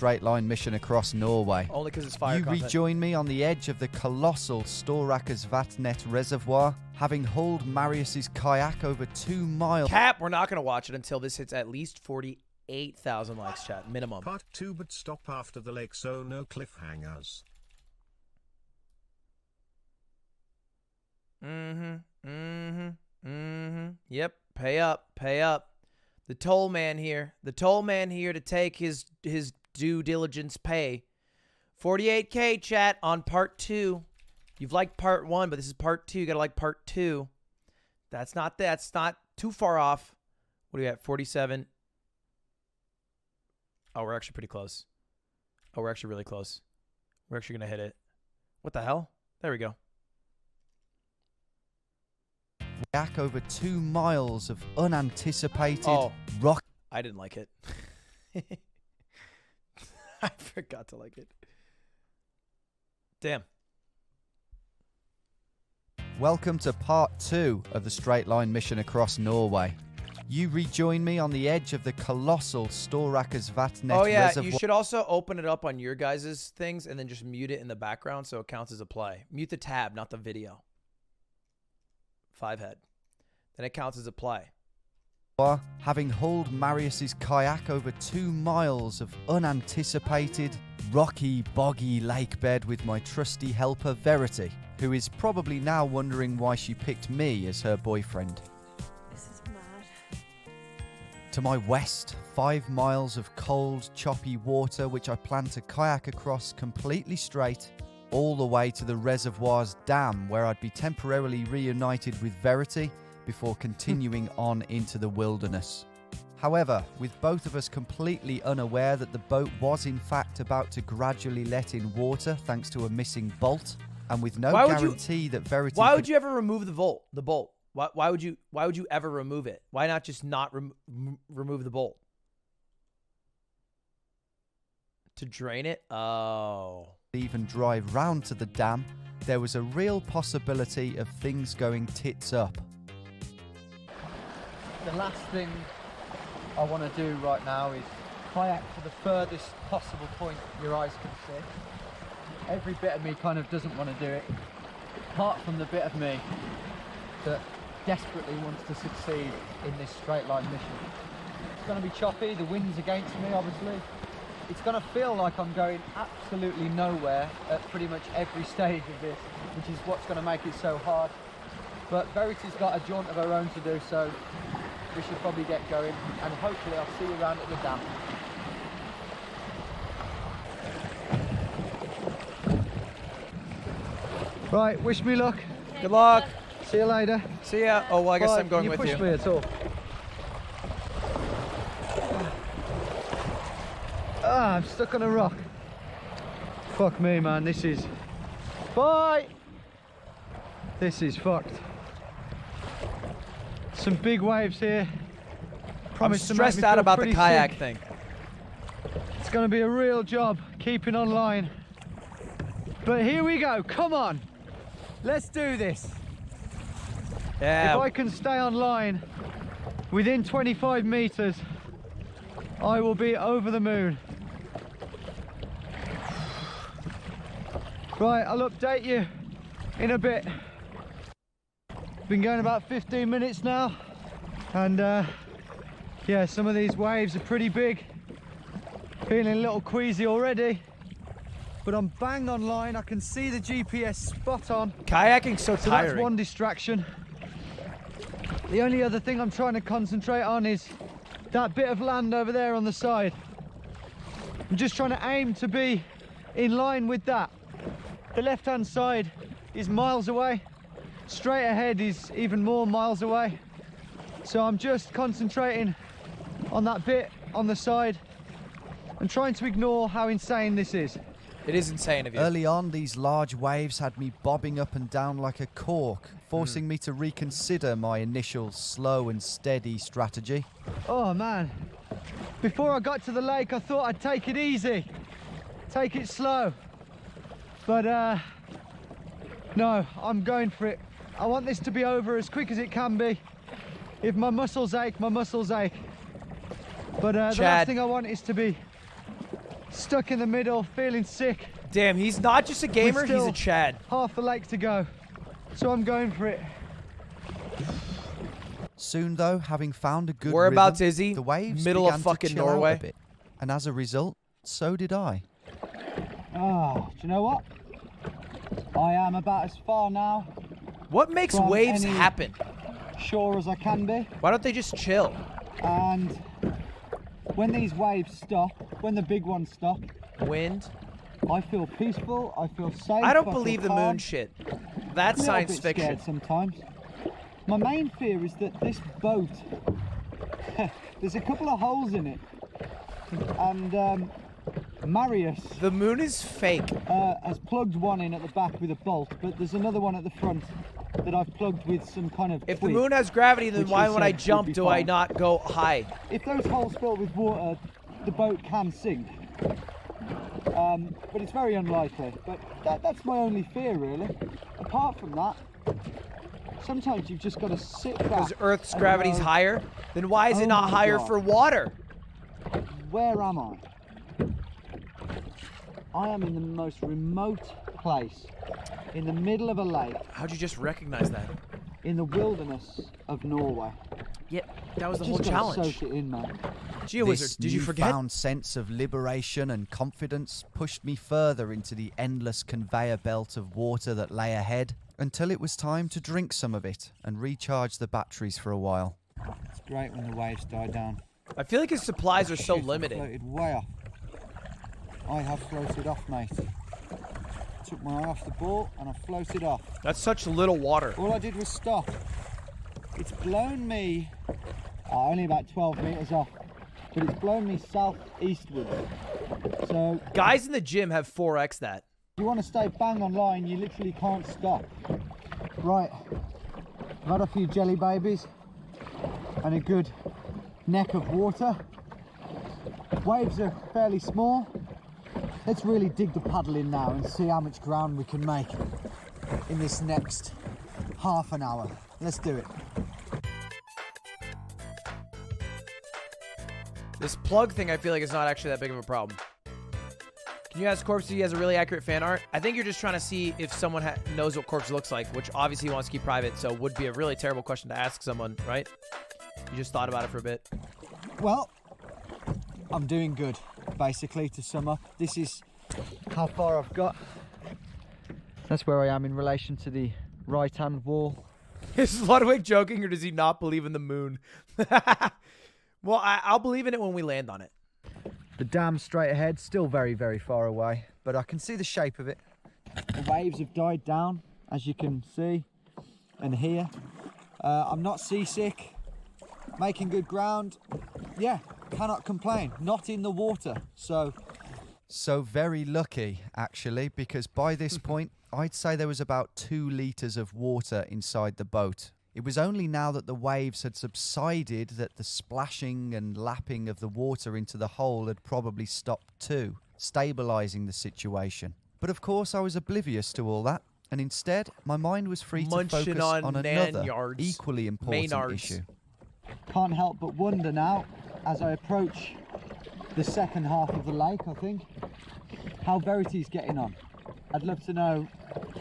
straight line mission across Norway. Only because it's fire You content. rejoin me on the edge of the colossal Storaker's Vatnet Reservoir, having hauled Marius's kayak over 2 miles. Cap, we're not going to watch it until this hits at least 48,000 likes, chat. Minimum. Part 2, but stop after the lake, so no cliffhangers. Yep, pay up, pay up. The toll man here. The toll man here to take his due diligence pay. 48K, chat, on part 2. You've liked part 1, but this is part 2. You got to like part 2. That's not too far off. What do we at? 47. Oh, we're actually pretty close. Oh, we're actually really close. We're actually going to hit it. What the hell? There we go. Back over 2 miles of unanticipated rock. I didn't like it. I forgot to like it. Damn. Welcome to part 2 of the straight line mission across Norway. You rejoin me on the edge of the colossal Storaker's Vatnet Oh yeah, Reservoir. you should also open it up on your guys' things and then just mute it in the background so it counts as a play. Mute the tab, not the video. 5 head. Then it counts as a play. Having hauled Marius's kayak over 2 miles of unanticipated, rocky, boggy lake bed with my trusty helper Verity, who is probably now wondering why she picked me as her boyfriend. This is mad. To my west, 5 miles of cold, choppy water which I plan to kayak across completely straight, all the way to the reservoir's dam, where I'd be temporarily reunited with Verity before continuing on into the wilderness. However, with both of us completely unaware that the boat was in fact about to gradually let in water thanks to a missing bolt, and with no guarantee that Verity Why would you ever remove the bolt? Why would you ever remove it? Why not just not remove the bolt? To drain it? Oh. Even drive round to the dam, there was a real possibility of things going tits up. The last thing I want to do right now is kayak to the furthest possible point your eyes can see. Every bit of me kind of doesn't want to do it, apart from the bit of me that desperately wants to succeed in this straight line mission. It's going to be choppy, the wind's against me obviously. It's going to feel like I'm going absolutely nowhere at pretty much every stage of this, which is what's going to make it so hard. But Verity's got a jaunt of her own to do, so we should probably get going, and hopefully I'll see you around at the dam. Right, wish me luck. Good luck. See you later. See ya. Oh, well, I guess Bye. I'm going with you. Can you push me at all? Ah, I'm stuck on a rock. Fuck me, man. This is... Bye! This is fucked. Some big waves here. I'm stressed out about the kayak thing. It's going to be a real job keeping online. But here we go. Come on. Let's do this. Yeah. If I can stay online within 25 meters, I will be over the moon. Right, I'll update you in a bit. Been going about 15 minutes now, and yeah, some of these waves are pretty big. Feeling a little queasy already, but I'm bang online. I can see the GPS spot on. Kayaking's so tiring. That's one distraction. The only other thing I'm trying to concentrate on is that bit of land over there on the side. I'm just trying to aim to be in line with that. The left-hand side is miles away. Straight ahead is even more miles away. So I'm just concentrating on that bit on the side and trying to ignore how insane this is. It is insane of you. Early on, these large waves had me bobbing up and down like a cork, forcing me to reconsider my initial slow and steady strategy. Oh man, before I got to the lake I thought I'd take it easy, take it slow, but no, I'm going for it. I want this to be over as quick as it can be. If my muscles ache, my muscles ache. But the last thing I want is to be Stuck in the middle, feeling sick. Damn, he's not just a gamer, he's still a Chad. Half the lake to go, so I'm going for it. Soon, though, having found a good Whereabouts rhythm, is he? the waves Middle began of fucking to chill out Norway. a bit, and as a result, so did I. Ah, do you know what? I am about as far now What makes from waves any happen? shore as I can be. Why don't they just chill? And when these waves stop, when the big ones stop, Wind? I feel peaceful, I feel safe. I don't feel believe the calm. moon shit. That's A little science bit fiction. scared sometimes. My main fear is that this boat, there's a couple of holes in it, and Marius The moon is fake. has plugged one in at the back with a bolt, but there's another one at the front that I've plugged with some kind of If the twig. moon has gravity, then which why he when I said would jump be do I fine. not go high? If those holes fill with water, the boat can sink. But it's very unlikely. But that's my only fear, really. Apart from that, sometimes you've just got to sit back. Because Earth's and gravity's go, higher? Then why is it Oh not my higher God. for water? Where am I? I am in the most remote place, in the middle of a lake, How'd you just recognize that? in the wilderness of Norway. Yep, that was the Just whole gotta challenge. soak it in, man. GeoWizard, This did you forget? newfound sense of liberation and confidence pushed me further into the endless conveyor belt of water that lay ahead, until it was time to drink some of it and recharge the batteries for a while. It's great when the waves die down. I feel like his supplies are so Shit, I limited. floated way off. I have floated off, mate. Took my eye off the ball and I floated off. That's such little water. All I did was stop. It's blown me, only about 12 metres off, but it's blown me southeastward. So Guys in the gym have 4x that. if you want to stay bang on line, you literally can't stop. Right, I've had a few jelly babies and a good neck of water. Waves are fairly small. Let's really dig the paddle in now and see how much ground we can make in this next half an hour. Let's do it. This plug thing I feel like is not actually that big of a problem. Can you ask Corpse if he has a really accurate fan art? I think you're just trying to see if someone knows what Corpse looks like, which obviously he wants to keep private, so would be a really terrible question to ask someone, right? You just thought about it for a bit. Well, I'm doing good, basically, to sum up. This is how far I've got. That's where I am in relation to the right-hand wall. Is Ludwig joking or does he not believe in the moon? Well, I'll believe in it when we land on it. The dam straight ahead, still very, very far away, but I can see the shape of it. The waves have died down, as you can see and hear. I'm not seasick, making good ground. Yeah, cannot complain. Not in the water, so very lucky, actually, because by this point, I'd say there was about 2 litres of water inside the boat. It was only now that the waves had subsided that the splashing and lapping of the water into the hole had probably stopped too, stabilising the situation. But of course I was oblivious to all that, and instead my mind was free to Munching focus on on another, Nanyards. equally important Maynards. issue. can't help but wonder now, as I approach the second half of the lake, I think, how Verity's getting on. I'd love to know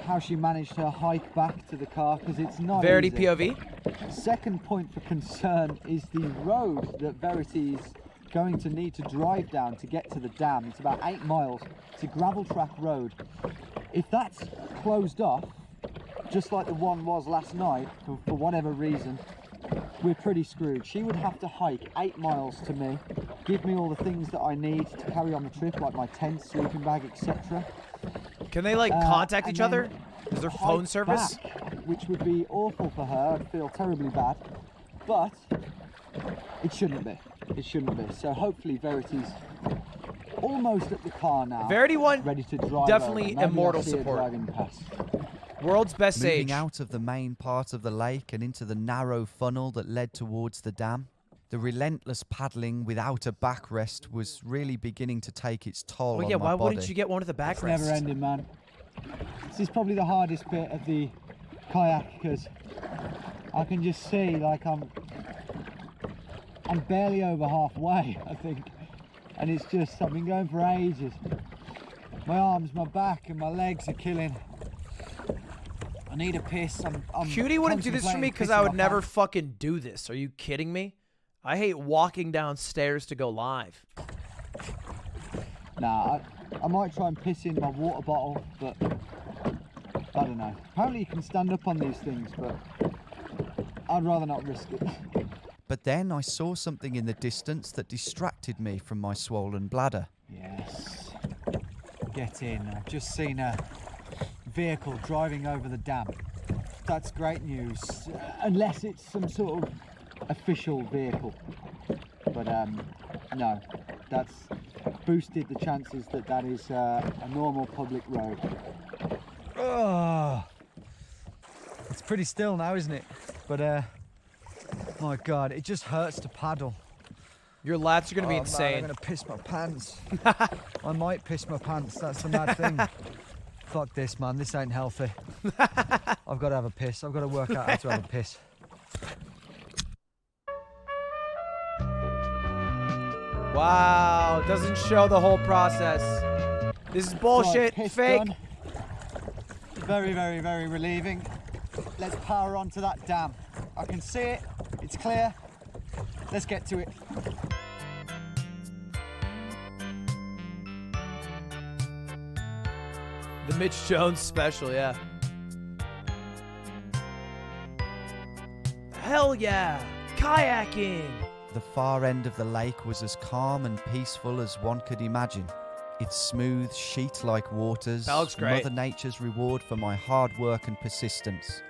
how she managed her hike back to the car, because it's not Verity easy. POV? Second point for concern is the road that Verity is going to need to drive down to get to the dam. It's about 8 miles. It's a gravel track road. If that's closed off, just like the one was last night, for whatever reason, we're pretty screwed. She would have to hike 8 miles to me, give me all the things that I need to carry on the trip, like my tent, sleeping bag, etc. Can they like contact and each then other? Is there phone hike service? back, which would be awful for her. I'd feel terribly bad, but it shouldn't be. It shouldn't be. So hopefully Verity's almost at the car now. Verity won ready to drive. definitely over. Maybe immortal I'll see her support. driving past. World's best Moving sage. out of the main part of the lake and into the narrow funnel that led towards the dam, the relentless paddling without a backrest was really beginning to take its toll Well, on yeah, my why body. wouldn't you get one of the It's backrests? never ending, man. This is probably the hardest bit of the kayak, because I can just see like I'm barely over halfway, I think. and it's just, I've been going for ages. My arms, my back and my legs are killing. I need a piss. I'm Cutie wouldn't do this for me because I would never fucking do this. Are you kidding me? I hate walking downstairs to go live. Nah, I might try and piss in my water bottle, but I don't know. Apparently you can stand up on these things, but I'd rather not risk it. But then I saw something in the distance that distracted me from my swollen bladder. Yes. Get in. I've just seen a vehicle driving over the dam. That's great news, unless it's some sort of official vehicle. But no, that's boosted the chances that that is a normal public road. Oh, it's pretty still now, isn't it? But my God, it just hurts to paddle. Your lats are going to be insane. Man, I'm going to piss my pants. I might piss my pants, that's the mad thing. Fuck this, man, this ain't healthy. I've got to have a piss. I've got to work out how to have a piss. Wow, doesn't show the whole process. This is bullshit, Right, piss fake. done. Very, very, very relieving. Let's power on to that dam. I can see it, it's clear. Let's get to it. The Mitch Jones special, yeah. Hell yeah, kayaking. The far end of the lake was as calm and peaceful as one could imagine. Its smooth, sheet-like waters, That looks great. Mother Nature's reward for my hard work and persistence.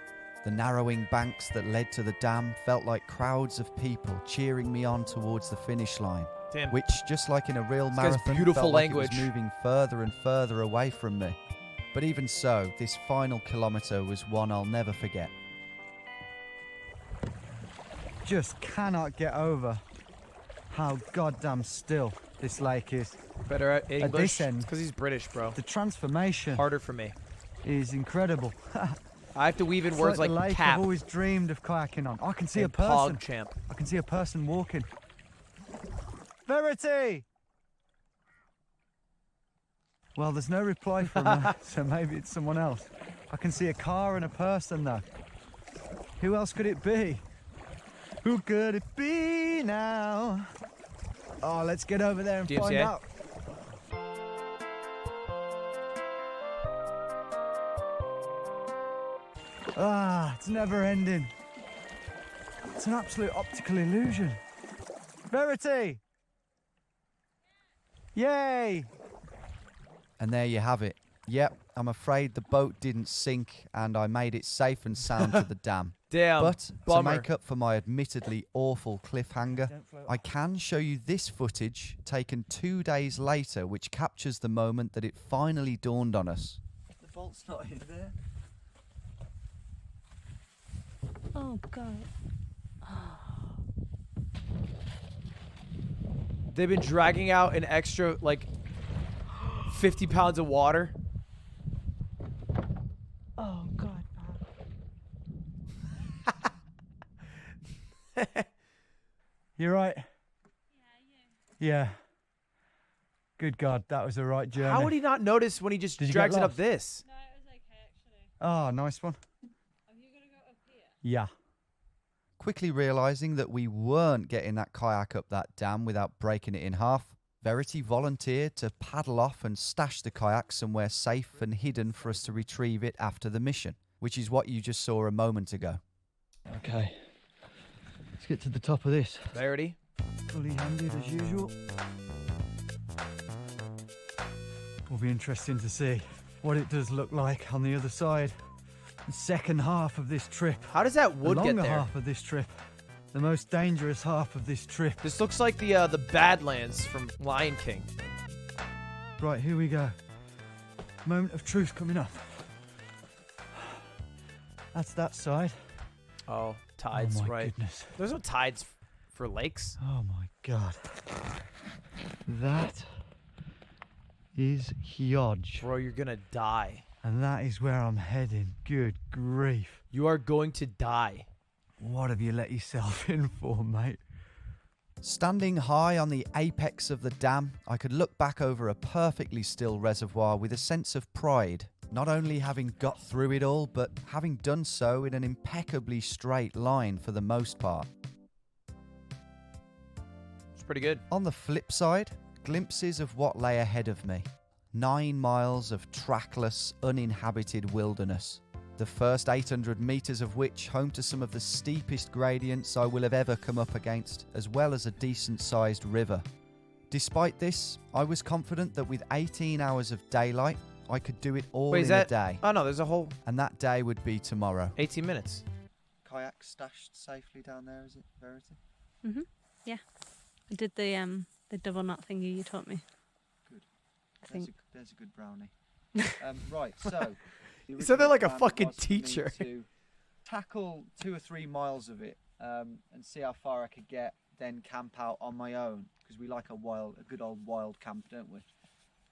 The narrowing banks that led to the dam felt like crowds of people cheering me on towards the finish line, Damn. which, just like in a real This guy's marathon, beautiful felt like it language. was moving further and further away from me. But even so, this final kilometre was one I'll never forget. Just cannot get over how goddamn still this lake is. Better at English. this end. Because he's British, bro. The transformation Harder for me. is incredible. I have to weave in It's words like like the lake cap I've always dreamed of kayaking on. I can see a and person. PogChamp. I can see a person walking. Verity! Well, there's no reply from her, so maybe it's someone else. I can see a car and a person though. Who else could it be? Who could it be now? Oh, let's get over there and find DMCA? out. Ah, it's never ending. It's an absolute optical illusion. Verity! Yay! And there you have it. Yep, I'm afraid the boat didn't sink and I made it safe and sound to the dam. Damn. But to bummer. make up for my admittedly awful cliffhanger, I can show you this footage taken 2 days later, which captures the moment that it finally dawned on us. The bolt's not in there. Oh God. They've been dragging out an extra, like, 50 pounds of water. Oh God. You're right. Yeah. Good God, that was the right journey. How would he not notice when he just Did you drags get it up lost? this? No, it was okay actually. Oh, nice one. Are you gonna go up here? Yeah. Quickly realising that we weren't getting that kayak up that dam without breaking it in half, Verity volunteered to paddle off and stash the kayak somewhere safe and hidden for us to retrieve it after the mission, which is what you just saw a moment ago. Okay. Let's get to the top of this. Verity. Fully handed as usual. Will be interesting to see what it does look like on the other side. The second half of this trip. How does that wood the get longer there? half of this trip. The most dangerous half of this trip. This looks like the Badlands from Lion King. Right, here we go. Moment of truth coming up. That's that side. Oh, tides, oh my right? Goodness. There's no tides for lakes. Oh my God. That is huge. Bro, you're gonna die. And that is where I'm heading. Good grief. You are going to die. What have you let yourself in for, mate? Standing high on the apex of the dam, I could look back over a perfectly still reservoir with a sense of pride, not only having got through it all, but having done so in an impeccably straight line for the most part. It's pretty good. On the flip side, glimpses of what lay ahead of me. 9 miles of trackless, uninhabited wilderness. The first 800 meters of which home to some of the steepest gradients I will have ever come up against, as well as a decent-sized river. Despite this, I was confident that with 18 hours of daylight, I could do it all in a day. Oh, no, there's a whole And that day would be tomorrow. 18 minutes. Kayak stashed safely down there, is it, Verity? Mhm. Yeah. I did the double knot thingy you taught me. Good. I think. There's a good brownie. Right, so... You said that like a plan fucking was for me teacher. to tackle 2 or 3 miles of it and see how far I could get, then camp out on my own, because we like a good old wild camp, don't we?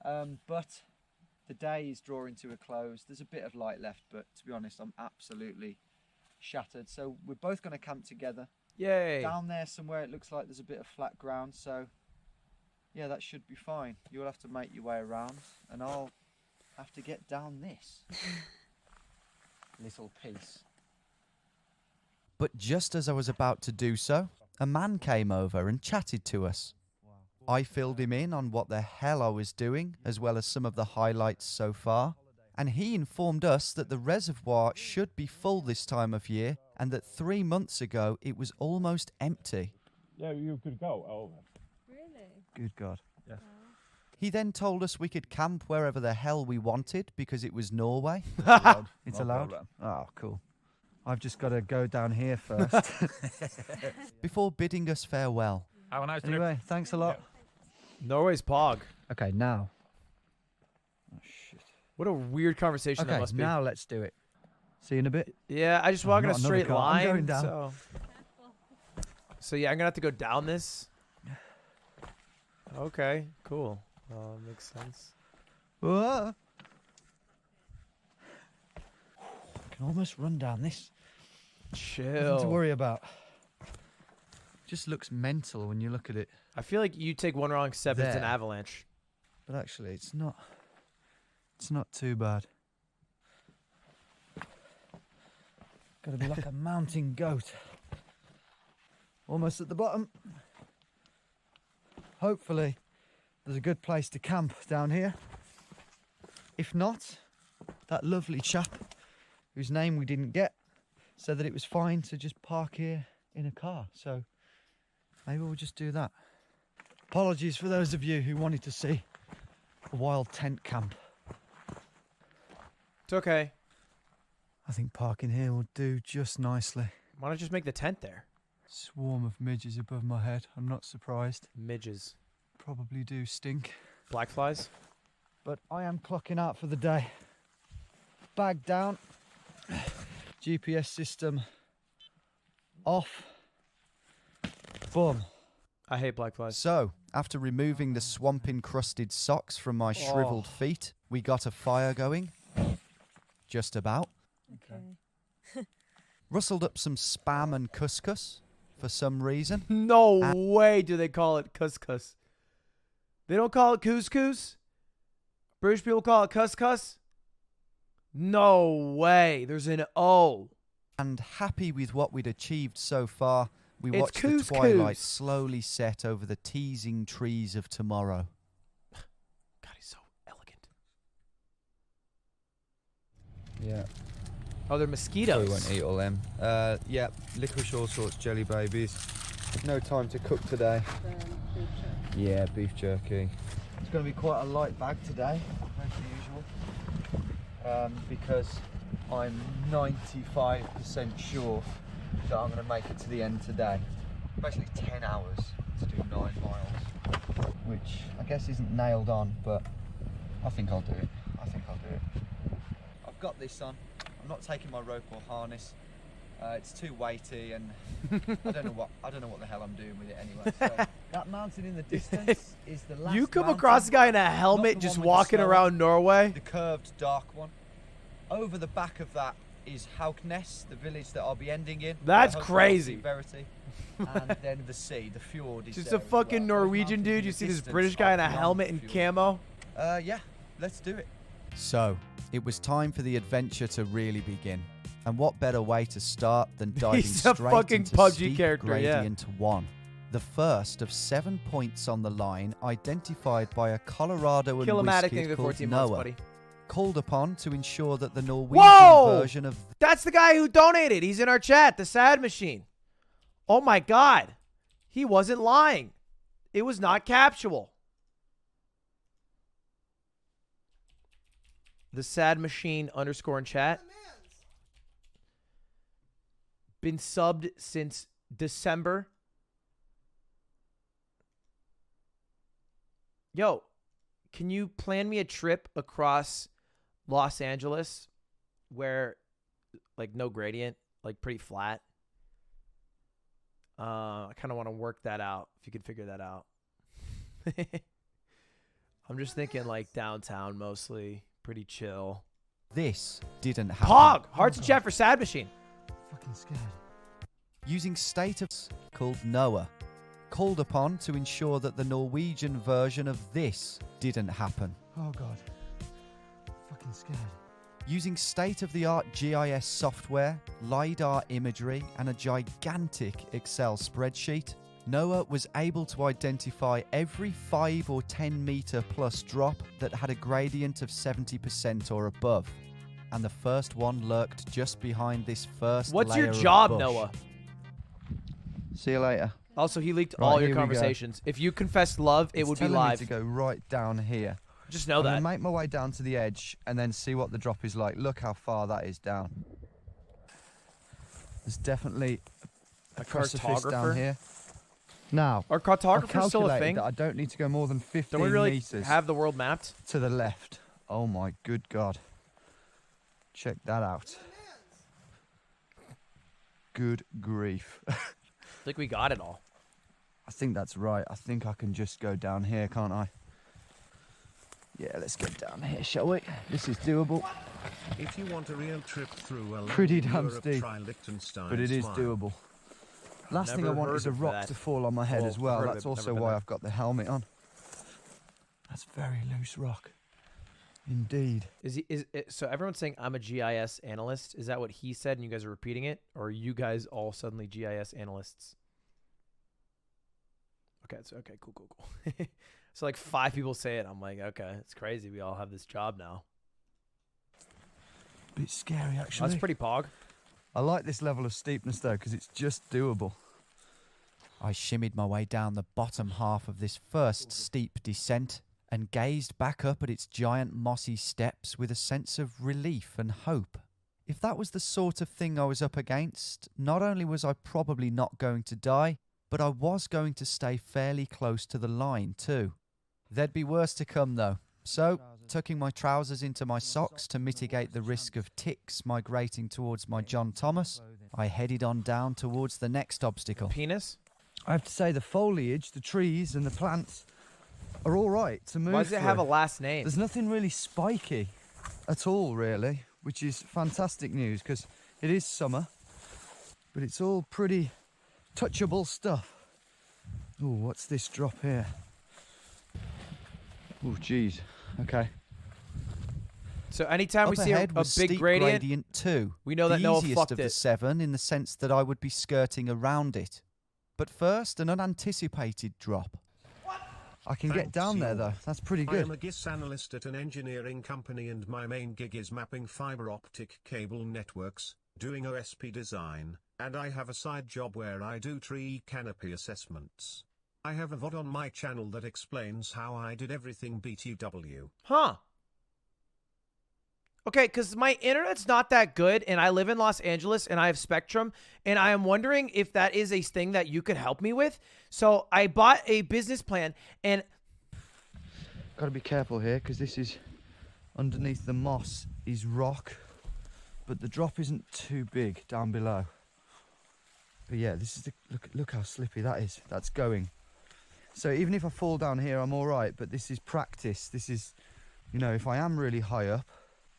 But the day is drawing to a close. There's a bit of light left, but to be honest, I'm absolutely shattered. So we're both going to camp together. Yay. Down there somewhere it looks like there's a bit of flat ground, so yeah, that should be fine. You'll have to make your way around, and I'll have to get down this little piece. But just as I was about to do so, a man came over and chatted to us. I filled him in on what the hell I was doing, as well as some of the highlights so far, and he informed us that the reservoir should be full this time of year, and that 3 months ago it was almost empty. Yeah, you could go over. Really? Good God. Yeah. He then told us we could camp wherever the hell we wanted because it was Norway. It's No allowed? problem. Oh, cool. I've just got to go down here first. Before bidding us farewell. Have a nice trip. Anyway, thanks a lot. Norway's Pog. Okay, now. Oh, shit. What a weird conversation that Okay, must be. now let's do it. See you in a bit. Yeah, I just walk in a not another straight car. I'm line. going down. So yeah, I'm gonna have to go down this. Okay, cool. Makes sense. Whoa. I can almost run down this. Nothing to Chill. worry about. Just looks mental when you look at it. I feel like you take one wrong step, it's an There. avalanche. But actually, it's not too bad. Gotta be like a mountain goat. Almost at the bottom. Hopefully, there's a good place to camp down here. If not, that lovely chap, whose name we didn't get, said that it was fine to just park here in a car. So maybe we'll just do that. Apologies for those of you who wanted to see a wild tent camp. It's okay. I think parking here will do just nicely. Why not just make the tent there? Swarm of midges above my head. I'm not surprised. Midges. Probably do stink. Black flies? But I am clocking out for the day. Bag down. GPS system off. Boom. I hate black flies. So, after removing the swamp-encrusted socks from my shriveled feet, we got a fire going. Just about. Okay. Rustled up some spam and couscous for some reason. No way do they call it couscous. They don't call it couscous? British people call it couscous? No way. There's an O. And happy with what we'd achieved so far, we It's watched the couscous. twilight slowly set over the teasing trees of tomorrow. God, he's so elegant. Yeah. Oh, they're mosquitoes. We won't eat all them. Yeah, licorice, all sorts, jelly babies. No time to cook today. Yeah, beef jerky. It's going to be quite a light bag today, as usual, because I'm 95% sure that I'm going to make it to the end today. Basically 10 hours to do 9 miles, which I guess isn't nailed on, but I think I'll do it. I've got this on. I'm not taking my rope or harness. It's too weighty, and I don't know what the hell I'm doing with it anyway. So that mountain in the distance is the last. You come mountain, across a guy in a not helmet the just one with the walking snow, around Norway? the curved dark one. Over the back of that is Hauknes, the village that I'll be ending in. That's Hope crazy. Verity. And then the sea, the fjord is Just there a as fucking well. Those Norwegian mountains dude. in You the see this distance British guy are in a beyond helmet the and fjord. camo? Yeah, let's do it. So, it was time for the adventure to really begin. And what better way to start than diving He's a straight fucking into PUBG steep character, yeah. gradient 1. The first of 7 points on the line identified by a Colorado and Kill him at whiz it, kid for called 14 months, Noah. buddy. Called upon to ensure that the Norwegian Whoa! version of That's the guy who donated. He's in our chat, the sad machine. Oh my God. He wasn't lying. It was not captual. The sad machine _ in chat. Been subbed since December. Yo, can you plan me a trip across Los Angeles where, like, no gradient, like pretty flat? I kind of want to work that out, if you could figure that out. I'm just thinking, like, downtown mostly, pretty chill. this didn't happen. Pog! Hearts in chat for sad machine. Fucking scared. Using state of called Noah. Called upon to ensure that the Norwegian version of this didn't happen. Oh god. Fucking scared. Using state-of-the-art GIS software, LiDAR imagery, and a gigantic Excel spreadsheet, Noah was able to identify every 5 or 10 meter plus drop that had a gradient of 70% or above. And the first one lurked just behind this first What's layer your of job, bush. Noah? See you later. Also, he leaked Right, all here your we go. conversations. If you confessed love, it It's would be telling me live. to go right down here. Just know I'm that. gonna make my way down to the edge and then see what the drop is like. Look how far that is down. There's definitely a precipice down cartographer? here. Now, Are I've cartographers still a calculated thing? that I don't need to go more than 15 Don't we really meters have the world mapped? to the left. Oh my good God. Check that out. Good grief. I think we got it all. I think that's right. I think I can just go down here, can't I? Yeah, let's get down here, shall we? This is doable, If you want a real trip through a Pretty London, damn Europe, steep, try Liechtenstein but it is Smile. doable. Last thing I Never want is a heard of rock that. to fall on my head Well, as well. heard of That's it, but also never been why there. I've got the helmet on. That's very loose rock. Indeed. So everyone's saying I'm a GIS analyst. Is that what he said and you guys are repeating it? Or are you guys all suddenly GIS analysts? Okay, cool. So like 5 people say it. I'm like, okay, it's crazy. We all have this job now. Bit scary, actually. That's pretty pog. I like this level of steepness, though, because it's just doable. I shimmied my way down the bottom half of this first steep descent and gazed back up at its giant mossy steps with a sense of relief and hope. If that was the sort of thing I was up against, not only was I probably not going to die, but I was going to stay fairly close to the line too. There'd be worse to come though. So, tucking my trousers into my socks to mitigate the risk of ticks migrating towards my John Thomas, I headed on down towards the next obstacle. Penis? I have to say the foliage, the trees and the plants are all right to move Why does it have a through. last name? There's nothing really spiky at all, really, which is fantastic news because it is summer, but it's all pretty touchable stuff. Oh, what's this drop here? Oh, geez. Okay. So anytime we Up see a ahead was big steep gradient, 2. we know that the Noah easiest fucked of the it. 7 in the sense that I would be skirting around it. But first, an unanticipated drop. I can get Thanks, down there you. though. That's pretty I good. am a GIS analyst at an engineering company and my main gig is mapping fiber optic cable networks, doing OSP design, and I have a side job where I do tree canopy assessments. I have a VOD on my channel that explains how I did everything BTW. Huh. Okay, because my internet's not that good, and I live in Los Angeles, and I have Spectrum, and I am wondering if that is a thing that you could help me with. So I bought a business plan, and Got to be careful here because this is underneath the moss is rock, but the drop isn't too big down below. But yeah, this is the look how slippy that is. That's going. So even if I fall down here, I'm all right. But this is practice. This is, you know, if I am really high up,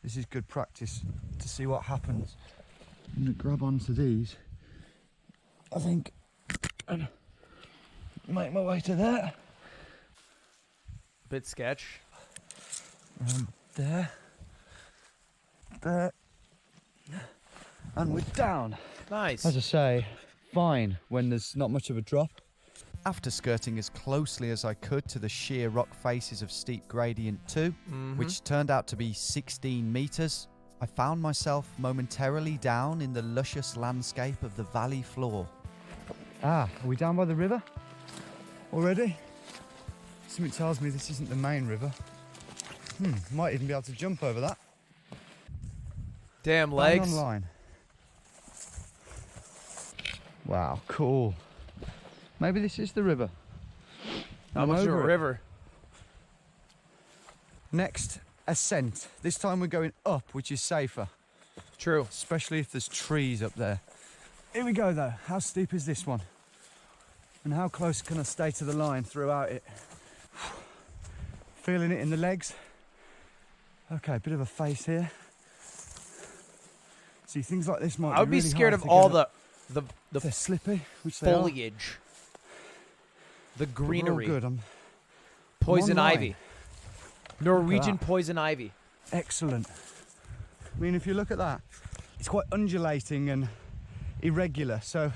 This is good practice to see what happens. I'm going to grab onto these, I think, and make my way to there. Bit sketch. There. There. And we're down. Nice. As I say, fine when there's not much of a drop. After skirting as closely as I could to the sheer rock faces of steep gradient 2, which turned out to be 16 metres, I found myself momentarily down in the luscious landscape of the valley floor. Ah, are we down by the river already? Something tells me this isn't the main river. Might even be able to jump over that. Damn legs. Bang on line. Wow, cool. Maybe this is the river. Not much of a river. Next, ascent. This time we're going up, which is safer. True. Especially if there's trees up there. Here we go though. How steep is this one? And how close can I stay to the line throughout it? Feeling it in the legs. Okay, bit of a face here. See, things like this might I would be really scared hard of to all get up. the They're slippy, which they are. foliage. The But we're all greenery. good. I'm Poison online. ivy. Norwegian that. poison ivy. Excellent. I mean, if you look at that, it's quite undulating and irregular, so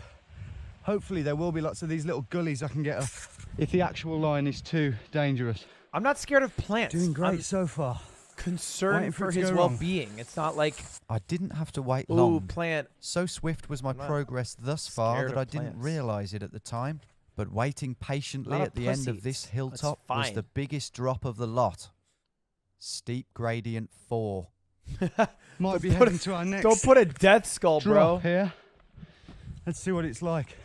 hopefully there will be lots of these little gullies I can get up if the actual line is too dangerous. I'm not scared of plants. Doing great I'm so far. Waiting concerned for for it to his go wrong. well-being. It's not like, I didn't have to wait ooh, long. plant. So swift was my I'm not progress thus far scared that of I didn't plants. realise it at the time. But waiting patiently Not a at the end pussy. of this That's hilltop was fine. the biggest drop of the lot. Steep gradient 4. Might be Put heading a- to our next Don't put a death skull, drop bro. here. Let's see what it's like.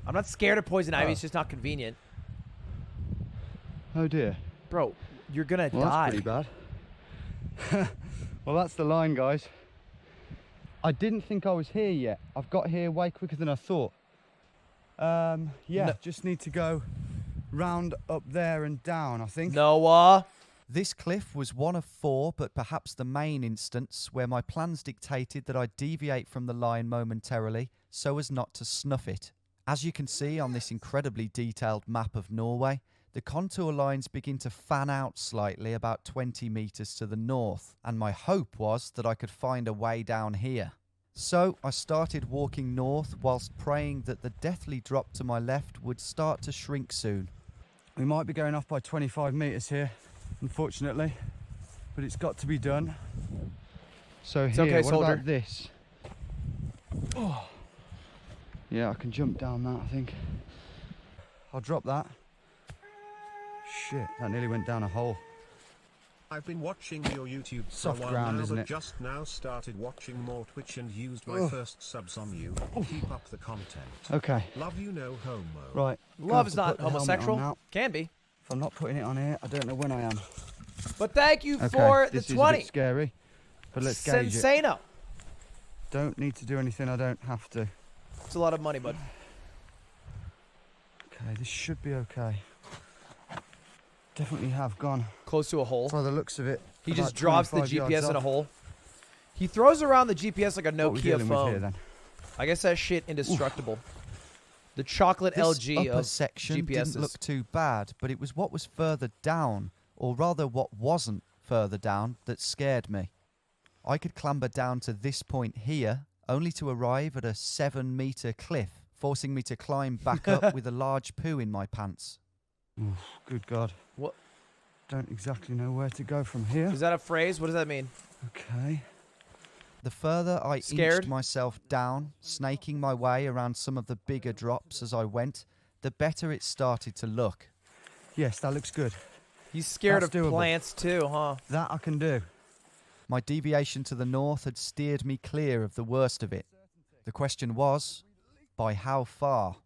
I'm not scared of poison ivy. Oh. It's just not convenient. Oh dear. Bro, you're gonna Well, die. that's pretty bad. Well, that's the line, guys. I didn't think I was here yet. I've got here way quicker than I thought. Yeah, No. just need to go round up there and down, I think. Noah. This cliff was one of 4, but perhaps the main instance where my plans dictated that I deviate from the line momentarily so as not to snuff it. As you can see on this incredibly detailed map of Norway, the contour lines begin to fan out slightly about 20 metres to the north, and my hope was that I could find a way down here. So I started walking north whilst praying that the deathly drop to my left would start to shrink soon. We might be going off by 25 metres here, unfortunately, but it's got to be done. So It's here, okay, what soldier. about this? Oh. Yeah, I can jump down that, I think. I'll drop that. Shit, that nearly went down a hole. I've been watching your YouTube for Soft a while ground, now, isn't but it? just now started watching more Twitch and used my Ugh. first subs on you. Keep up the content. Okay, Love you, no homo. right. Love is Gonna have not to put the helmet on homosexual. now. Can be. If I'm not putting it on here, I don't know when I am. But thank you Okay, for the this is a 20. bit scary, but let's gauge it. Sensano. Don't need to do anything I don't have to. It's a lot of money, bud. Okay, this should be okay. Definitely have gone, Close to a hole. by the looks of it. He about just drops the 25 yards GPS in a off. hole. He throws around the GPS like a What are we Nokia dealing with here phone. then? I guess that shit indestructible. The chocolate This LG upper of section GPSs. didn't look too bad, but it was what was further down, or rather what wasn't further down, that scared me. I could clamber down to this point here, only to arrive at a 7-metre cliff, forcing me to climb back up with a large poo in my pants. Oof, good God. What? Don't exactly know where to go from here. Is that a phrase? What does that mean? Okay. The further I Scared? inched myself down, snaking my way around some of the bigger drops as I went, the better it started to look. Yes, that looks good. He's scared That's of doable. plants too, huh? That I can do. My deviation to the north had steered me clear of the worst of it. The question was, by how far?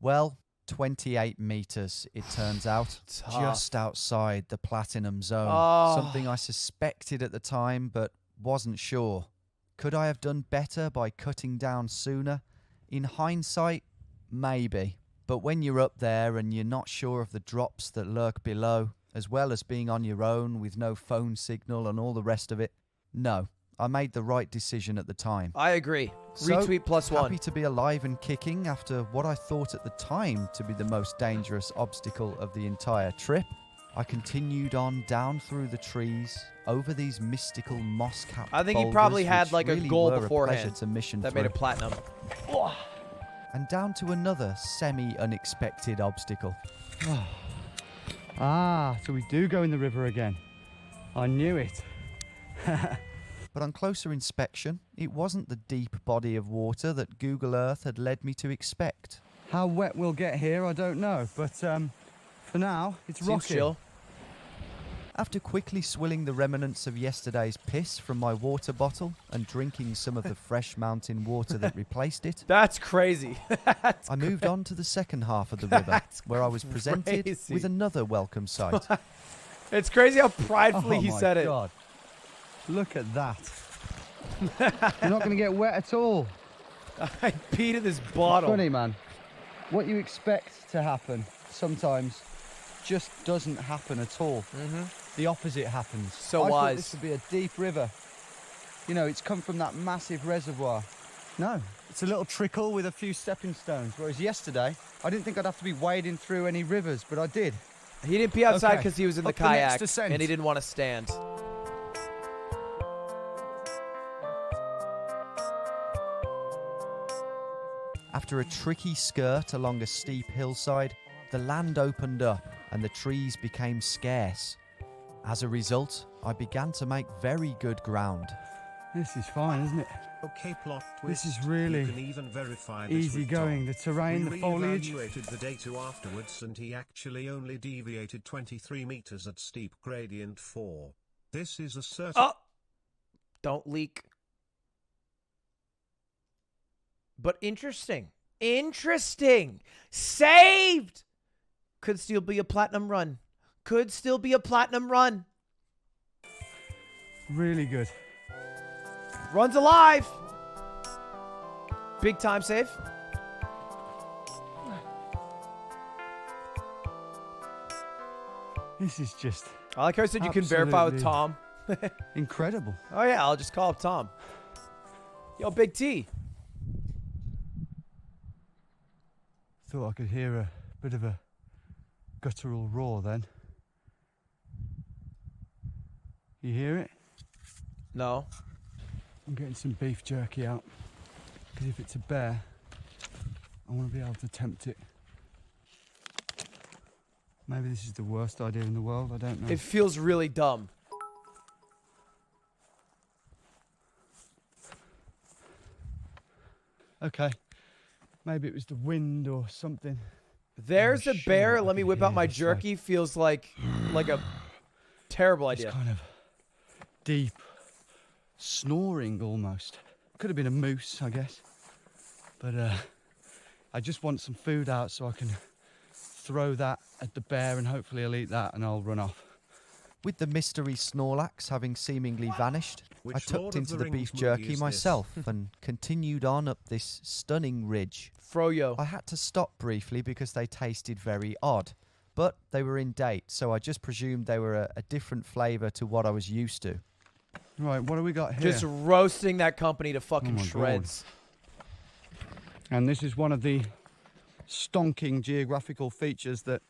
Well, 28 metres, it turns out. Tough. Just outside the platinum zone. Oh. Something I suspected at the time, but wasn't sure. Could I have done better by cutting down sooner? In hindsight, maybe. But when you're up there and you're not sure of the drops that lurk below, as well as being on your own with no phone signal and all the rest of it. No, I made the right decision at the time. I agree. So, Retweet plus one. happy to be alive and kicking after what I thought at the time to be the most dangerous obstacle of the entire trip. I continued on down through the trees, over these mystical moss-capped I think he boulders, probably had which like a really goal were beforehand a pleasure to mission that through, made it platinum. and down to another semi-unexpected obstacle. Ah, so we do go in the river again. I knew it. But on closer inspection, it wasn't the deep body of water that Google Earth had led me to expect. How wet we'll get here, I don't know, but for now, it's Seems rocking. chill. After quickly swilling the remnants of yesterday's piss from my water bottle and drinking some of the fresh mountain water that replaced it, That's crazy. I moved on to the second half of the river, That's where I was presented crazy. with another welcome sight. It's crazy how pridefully Oh he my said it. God. Look at that. You're not going to get wet at all. I peed in this bottle. Funny, man. What you expect to happen sometimes just doesn't happen at all. The opposite happens. So I thought wise. this would be a deep river. You know, it's come from that massive reservoir. No, it's a little trickle with a few stepping stones. Whereas yesterday, I didn't think I'd have to be wading through any rivers, but I did. He didn't pee outside Okay. because he was in the Up the next kayak descent. and he didn't want to stand. After a tricky skirt along a steep hillside, the land opened up and the trees became scarce. As a result, I began to make very good ground. This is fine, isn't it? Okay, plot This twist. is really You can even verify this easy with going. Tom. The terrain, We the foliage. re-evaluated the data afterwards and he actually only deviated 23 meters at steep gradient 4. This is a certain... Oh! Don't leak. But interesting. Interesting. Saved! Could still be a platinum run. Could still be a platinum run. Really good. Run's alive. Big time save. This is just I like how I said you can verify with Absolutely. Tom. incredible. Oh yeah, I'll just call up Tom. Yo, Big T. Thought I could hear a bit of a guttural roar then. You hear it? No. I'm getting some beef jerky out. Because if it's a bear, I want to be able to tempt it. Maybe this is the worst idea in the world, I don't know. It feels really dumb. Okay. Maybe it was the wind or something. There's Oh, a shit, bear. I Let me can whip hear out my this, jerky. Feels like a terrible It's idea. kind of deep snoring almost. Could have been a moose, I guess. But I just want some food out so I can throw that at the bear and hopefully he'll eat that and I'll run off. With the mystery Snorlax having seemingly vanished, I Which Lord tucked of into the the Rings beef movie jerky is this? myself and continued on up this stunning ridge. Froyo. I had to stop briefly because they tasted very odd, but they were in date, so I just presumed they were a different flavour to what I was used to. Right, what do we got here? Just roasting that company to fucking my God. shreds. And this is one of the stonking geographical features that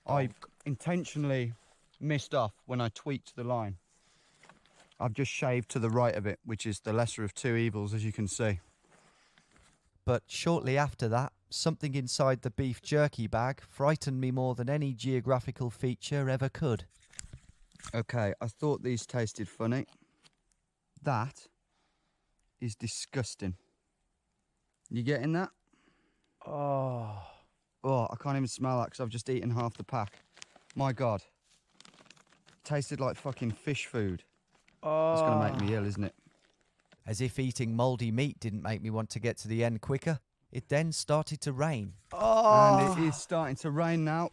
I intentionally missed off when I tweaked the line. I've just shaved to the right of it, which is the lesser of two evils, as you can see. But shortly after that, something inside the beef jerky bag frightened me more than any geographical feature ever could. Okay, I thought these tasted funny. That is disgusting. You getting that? Oh. Oh, I can't even smell that because I've just eaten half the pack. My God. Tasted like fucking fish food. It's going to make me ill, isn't it? As if eating mouldy meat didn't make me want to get to the end quicker, it then started to rain. And it is starting to rain now,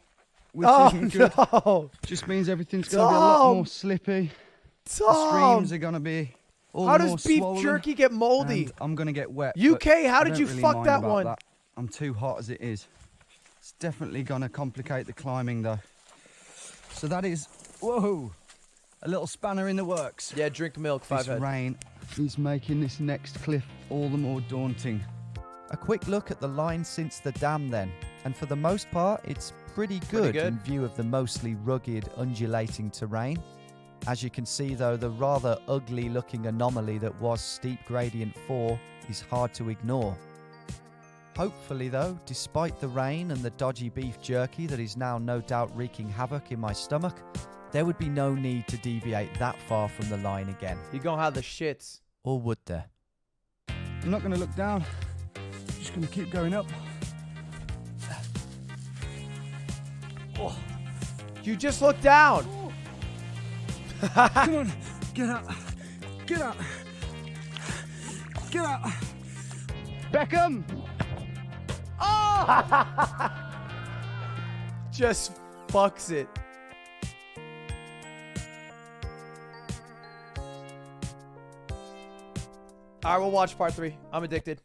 which Oh, isn't good. no. Just means everything's going to be a lot Tom! more slippy. The Tom. streams are going to be all How the more does beef swollen, jerky get moldy? and I'm going to get wet. UK, but how I did don't you really fuck mind that about one? that. I'm too hot as it is. It's definitely going to complicate the climbing, though. So that is, whoa, a little spanner in the works. Yeah, drink milk, This 5 head. rain is making this next cliff all the more daunting. A quick look at the line since the dam then, and for the most part it's pretty good in view of the mostly rugged, undulating terrain. As you can see though, the rather ugly looking anomaly that was Steep Gradient 4 is hard to ignore. Hopefully though, despite the rain and the dodgy beef jerky that is now no doubt wreaking havoc in my stomach, there would be no need to deviate that far from the line again. You're gonna have the shits. Or would there? I'm not going to look down. I'm just going to keep going up. Oh. You just look down. Come on, get out. Get out. Get out. Beckham! Oh! Just fucks it. All right, we'll watch part 3. I'm addicted.